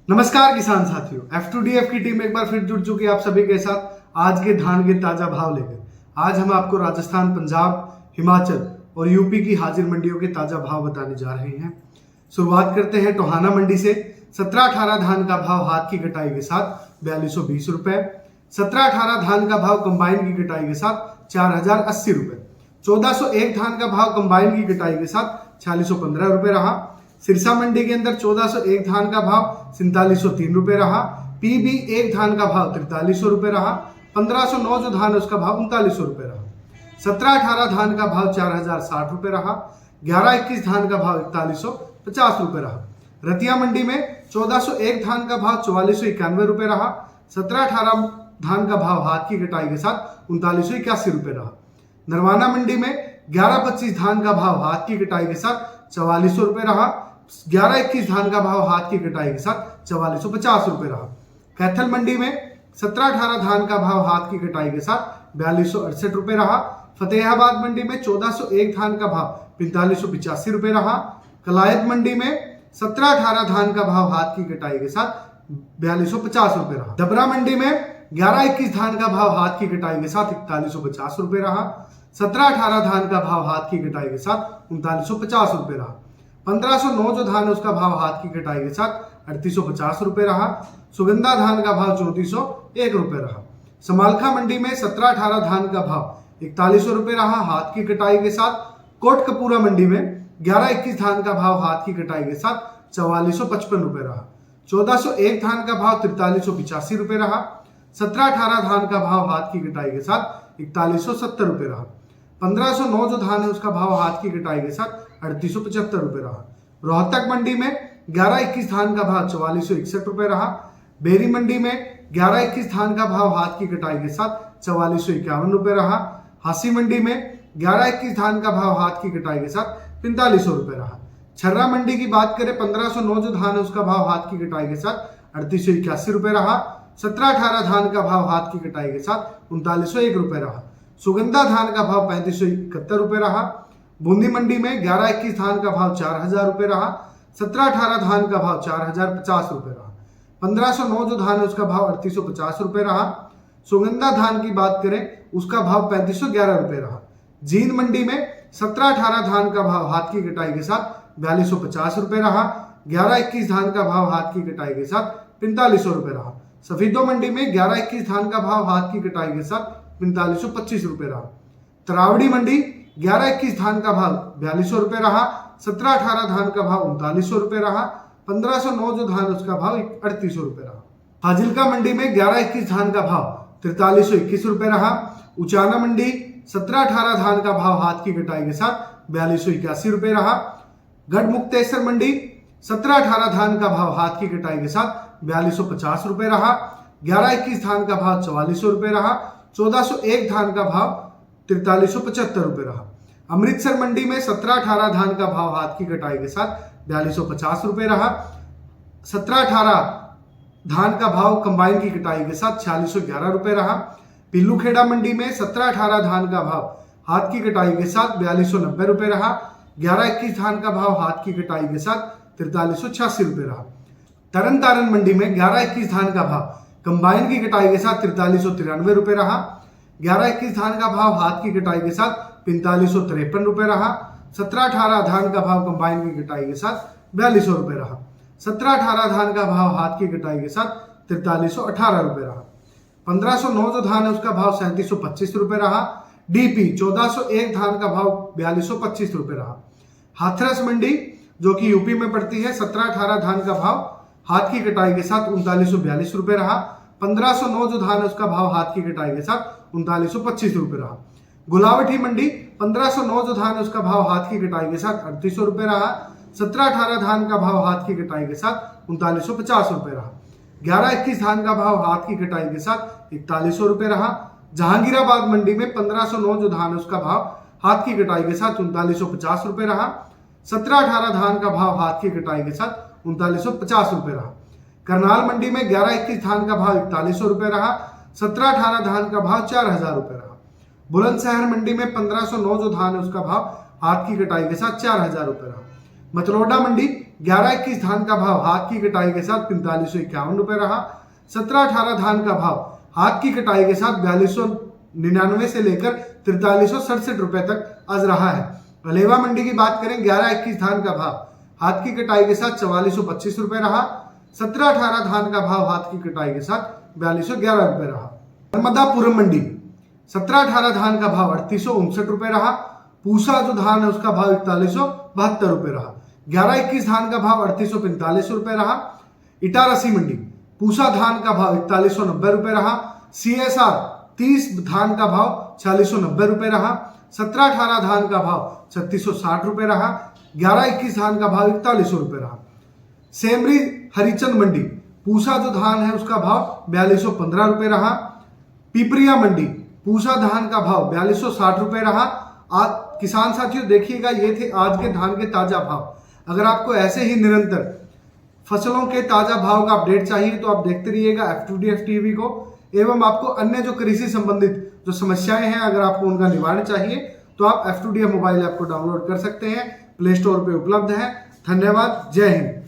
नमस्कार किसान साथियों, F2DF की टीम एक बार फिर जुड़ चुकी है आप सभी के साथ आज के धान के ताजा भाव लेकर। आज हम आपको राजस्थान, पंजाब, हिमाचल और यूपी की हाजिर मंडियों के ताजा भाव बताने जा रहे हैं। शुरुआत करते हैं टोहाना मंडी से। 17-18 धान का भाव हाथ की कटाई के साथ 4220 रुपए। 17-18 धान का भाव कंबाइन की कटाई के साथ 4080 रुपए। 1401 धान का भाव कंबाइन की कटाई के साथ 4615 रुपए रहा। सिरसा मंडी के अंदर 1401 धान का भाव 4703 रुपए रहा। पीबी एक धान का भाव 4300 रुपए रहा। 1509 जो धान है उसका भाव 3900 रुपए रहा। 17-18 धान का भाव 4060 रुपए रहा। 11-21 धान का भाव 4150 रुपए रहा। रतिया मंडी में 1401 धान का भाव 4491 रुपए रहा। 17-18 धान का भाव हाथ की कटाई के साथ 3981 रुपए रहा। नरवाना मंडी में 11-25 धान का भाव हाथ की कटाई के साथ 4400 रुपए रहा। 11-21 धान का भाव हाथ की कटाई के साथ 4450 रुपए रहा। कैथल मंडी में 17-18 धान का भाव हाथ की कटाई के साथ 4268 रुपए रहा। फतेहाबाद मंडी में 1401 धान का भाव 4585 रुपए रहा। कलायत मंडी में 17-18 धान का भाव हाथ की कटाई के साथ 4250 रुपए रहा। डबरा मंडी में 11-21 धान का भाव हाथ की कटाई के साथ 4150 रुपए रहा। 17-18 धान का भाव हाथ की कटाई के साथ 3950 रुपए रहा। 1509 जो धान है उसका भाव हाथ की कटाई के साथ 3850 रुपए रहा। सुगंधा धान का भाव 3401 रुपए रहा। समालखा मंडी में 17-18 धान का भाव 4100 रुपए रहा हाथ की कटाई के साथ। कोटकपूरा मंडी में 11-21 धान का भाव हाथ की कटाई के साथ 4455 रुपए रहा। 1401 धान का भाव 4385 रुपए रहा। 17-18 धान का भाव हाथ की कटाई के साथ 4170 रुपए रहा। 1509 जो धान है उसका भाव हाथ की कटाई के साथ 3875 रुपए रहा। रोहतक मंडी में 11-21 धान का भाव 4461 रुपए रहा। बेरी मंडी में 11-21 धान का भाव हाथ की कटाई के साथ 4451 रुपए रहा। हासी मंडी में 11-21 धान का भाव हाथ की कटाई के साथ 4500 रुपए रहा। छर्रा मंडी की बात करें 1509 जो धान है उसका भाव हाथ की कटाई के साथ 3881 रुपए रहा। 17-18 धान का भाव हाथ की कटाई के साथ 3901 रुपए रहा। सुगंधा धान का भाव 3571 रुपए रहा। बूंदी मंडी में 11-21 धान का भाव 4000 रुपए रहा। 17-18 धान का भाव 4050 रुपए रहा। 1509 जो धान है उसका भाव 3850 रुपए रहा। सुगंधा धान की बात करें उसका भाव 3511 रुपए रहा। जींद मंडी में 17-18 धान का भाव हाथ की कटाई के साथ 4250 रुपए रहा। 11-21 धान का भाव हाथ की कटाई के साथ 4500 रुपए रहा। सफीदो मंडी में 11-21 धान का भाव हाथ की कटाई के साथ 4525 रुपए रहा। तरावड़ी मंडी 11-21 धान का भाव 4200 रुपए रहा। 17-18 धान का भाव 3900 रुपए रहा। 1509 जो धान उसका भाव 3800 रुपए रहा। फाजिल्का मंडी में 11-21 धान का भाव 4321 रुपए रहा। उचाना मंडी 17-18 धान का भाव हाथ की कटाई के साथ 4281 रुपए रहा। गढ़मुक्तेश्वर मंडी 17-18 धान का भाव हाथ की कटाई के साथ 4250 रुपए रहा। 11-21 धान का भाव 4400 रुपए रहा। 1401 धान का भाव 4375 रुपए रहा। अमृतसर मंडी में 17-18 धान का भाव हाथ की कटाई के साथ 4250 रुपए रहा। 17-18 धान का भाव कंबाइन की कटाई के साथ 4611 रुपए रहा। पिल्लूखेड़ा मंडी में 17-18 धान का भाव हाथ की कटाई के साथ 4290 रुपए रहा। 11-21 धान का भाव हाथ की कटाई के साथ 4386 रुपए रहा। तरन तारण मंडी में 11-21 धान का भाव कंबाइन की कटाई के साथ 4393 रुपए रहा। 11-21 धान का भाव हाथ की कटाई के साथ 4553 रुपए रहा। 17-18 धान का भाव कंबाइन की कटाई के साथ 4200 रुपए रहा। 17-18 धान का भाव हाथ की कटाई के साथ 4318 रुपए रहा। 1509 जो धान है उसका भाव 3725 रुपए रहा। डीपी 1401 धान का भाव 4225 रुपए रहा। हाथरस मंडी जो कि यूपी में पड़ती है 17-18 धान का भाव हाथ की कटाई के साथ 3942 रुपए रहा। 1509 जो धान है उसका भाव हाथ की कटाई के साथ 3925 रुपए रहा। गुलावटी मंडी 1509 जो धान है उसका भाव हाथ की कटाई के साथ 3800 रुपए रहा। 17-18 धान का भाव हाथ की कटाई के साथ 3950 रुपए रहा। 11-21 धान का भाव हाथ की कटाई के साथ 4100 रुपए रहा। जहांगीराबाद मंडी में 1509 जो धान है उसका भाव हाथ की कटाई के साथ 3950 रुपए रहा। 17-18 धान का भाव हाथ की कटाई के साथ 3950 रुपए रहा। करनाल मंडी में 11-21 धान का भाव 4100 रुपए रहा। 17-18 धान का भाव 4000 रुपए रहा। बुलंदशहर मंडी में 1509 जो धान है उसका भाव हाथ की कटाई के साथ 4000 रुपए रहा। मतलोडा मंडी 11-21 धान का भाव हाथ की कटाई के साथ 4551 रुपए रहा। 17-18 धान का भाव हाथ की कटाई के साथ 4299 से लेकर 4367 रुपए तक आज रहा है। अलेवा मंडी की बात करें 11-21 धान का भाव हाथ की कटाई के साथ 4425 रुपए रहा। 17-18 धान का भाव हाथ की कटाई के साथ 4211 रुपए रहा। नर्मदापुरम मंडी 17-18 धान का भाव 3859 रुपए रहा। पूसा जो धान है उसका भाव 4172 रुपए रहा। 11-21 धान का भाव 3845 रुपए रहा। इटारसी मंडी पूसा धान का भाव 4190 रुपए रहा। CSR 30 धान का भाव 4690 रुपए रहा। 17-18 धान का भाव 3660 रुपए रहा। 11-21 धान का भाव 4100 रुपए रहा। सेमरी हरिचंद मंडी पूसा जो धान है उसका भाव 4215 रुपए रहा। पिपरिया मंडी पूसा धान का भाव 4260 रुपए रहा। आज किसान साथियों देखिएगा, ये थे आज के धान के ताजा भाव। अगर आपको ऐसे ही निरंतर फसलों के ताजा भाव का अपडेट चाहिए तो आप देखते रहिएगा F2DF टीवी को। एवं आपको अन्य जो कृषि संबंधित जो समस्याएं हैं, अगर आपको उनका निवारण चाहिए तो आप F2DF मोबाइल ऐप को डाउनलोड कर सकते हैं, प्ले स्टोर पे उपलब्ध है। धन्यवाद, जय हिंद।